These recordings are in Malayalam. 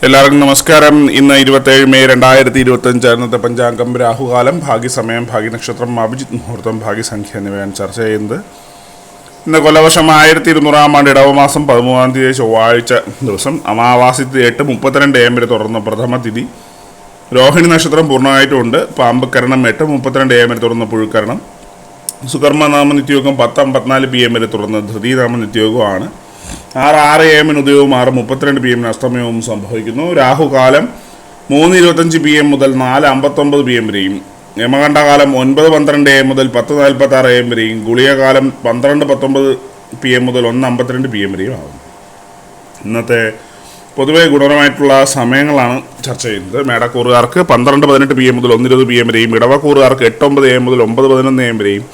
എല്ലാവർക്കും നമസ്കാരം. ഇന്ന് 27 മെയ് 2025 ഇന്നത്തെ പഞ്ചാംഗം, രാഹുകാലം, ഭാഗ്യസമയം, ഭാഗ്യനക്ഷത്രം, അഭിജിത്ത് മുഹൂർത്തം, ഭാഗ്യസംഖ്യ എന്നിവയാണ് ചർച്ച ചെയ്യുന്നത്. ഇന്ന് കൊല്ലവർഷം 1200 ആണ്ട് ഇടവമാസം 13 തീയതി ചൊവ്വാഴ്ച ദിവസം, അമാവാസി 8:32 AM വരെ തുടർന്ന പ്രഥമ തിഥി. രോഹിണി നക്ഷത്രം പൂർണ്ണമായിട്ടുമുണ്ട്. പാമ്പക്കരണം 8:32 AM വരെ തുടർന്ന പുഴുക്കരണം. സുകർമ്മനാമ നിത്യയോഗം 10:54 PM വരെ തുടർന്ന ധൃതിനാമ നിത്യയോഗമാണ്. 6 AM ഉദയവും 6:32 PM അസ്തമയവും സംഭവിക്കുന്നു. രാഹുകാലം 3:25 PM മുതൽ 4:59 PM വരെയും, യമകണ്ഠകാലം 9:12 AM മുതൽ 10:46 AM വരെയും, ഗുളികകാലം 12:19 PM മുതൽ 1:52 PM വരെയും ആകും. ഇന്നത്തെ പൊതുവെ ഗുണപരമായിട്ടുള്ള സമയങ്ങളാണ് ചർച്ച ചെയ്യുന്നത്. മേടക്കൂറുകാർക്ക് 12:18 PM മുതൽ 1:20 PM വരെയും, ഇടവക്കൂറുകാർക്ക് 8:09 AM മുതൽ 9:11 AM വരെയും,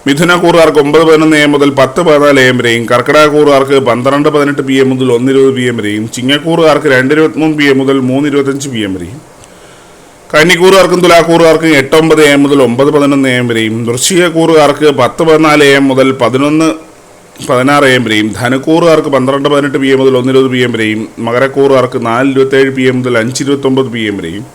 മിഥുനക്കൂറുകാർക്ക് 9:11 AM മുതൽ 10:14 AM വരെയും, കർക്കിടകക്കൂറുകാർക്ക് 12:18 PM മുതൽ 1:20 PM വരെയും, ചിങ്ങക്കൂറുകാർക്ക് 2:23 PM മുതൽ 3:25 PM വരെയും, കന്നിക്കൂറുകാർക്കും തുലാക്കൂറുകാർക്കും 8:09 AM മുതൽ 9:11 AM വരെയും, വൃശ്ചികക്കൂറുകാർക്ക് 10:14 AM മുതൽ 11:16 AM വരെയും, ധനുക്കൂറുകാർക്ക് 12:18 PM മുതൽ 1:20 PM വരെയും, മകരക്കൂറുകാർക്ക് 4:27 PM മുതൽ 5:29 PM വരെയും,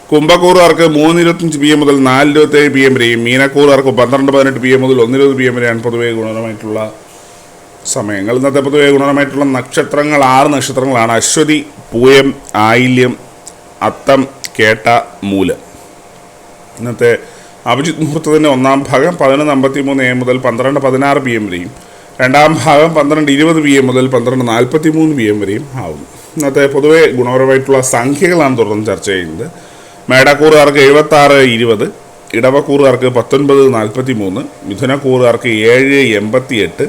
കുംഭക്കൂറുകാർക്ക് 3:25 PM മുതൽ 4:27 PM വരെയും, മീനക്കൂറുകാർക്ക് 12:18 PM മുതൽ 1:20 PM വരെയാണ് പൊതുവെ ഗുണപരമായിട്ടുള്ള സമയങ്ങൾ. ഇന്നത്തെ പൊതുവെ ഗുണപരമായിട്ടുള്ള നക്ഷത്രങ്ങൾ 6 നക്ഷത്രങ്ങളാണ്: അശ്വതി, പൂയം, ആയില്യം, അത്തം, കേട്ട, മൂലം. ഇന്നത്തെ അഭിജിത്ത് മുഹൂർത്തത്തിൻ്റെ ഒന്നാം ഭാഗം 11:53 AM മുതൽ 12:16 PM വരെയും, രണ്ടാം ഭാഗം 12:20 PM മുതൽ 12:43 PM വരെയും ആവുന്നു. ഇന്നത്തെ പൊതുവെ ഗുണപരമായിട്ടുള്ള സംഖ്യകളാണ് തുടർന്ന് ചർച്ച ചെയ്യുന്നത്. മേടക്കൂറുകാർക്ക് 76:20, ഇടവക്കൂറുകാർക്ക് 19:43, മിഥുനക്കൂറുകാർക്ക് 7:88,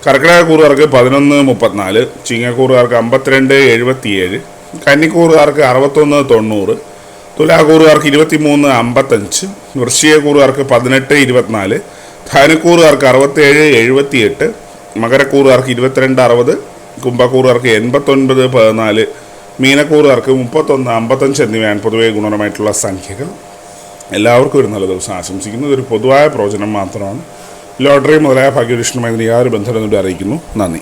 കർക്കിടകക്കൂറുകാർക്ക് 11:34, ചിങ്ങക്കൂറുകാർക്ക് 52:77, കന്നിക്കൂറുകാർക്ക് 61:90, തുലാക്കൂറുകാർക്ക് 23:55, വൃശ്ചികക്കൂറുകാർക്ക് 18:24, ധനുക്കൂറുകാർക്ക് 67:78, മകരക്കൂറുകാർക്ക് 22:60, കുംഭക്കൂറുകാർക്ക് 89:14, മീനക്കൂറുകാർക്ക് 31:55 എന്നിവയാണ് പൊതുവെ ഗുണപരമായിട്ടുള്ള സംഖ്യകൾ. എല്ലാവർക്കും ഒരു നല്ല ദിവസം ആശംസിക്കുന്നു. ഇതൊരു പൊതുവായ പ്രവചനം മാത്രമാണ്. ലോട്ടറി മുതലായ ഭാഗ്യവിഷ്ണുമായി യാതൊരു ബന്ധനവും അറിയിക്കുന്നു. നന്ദി.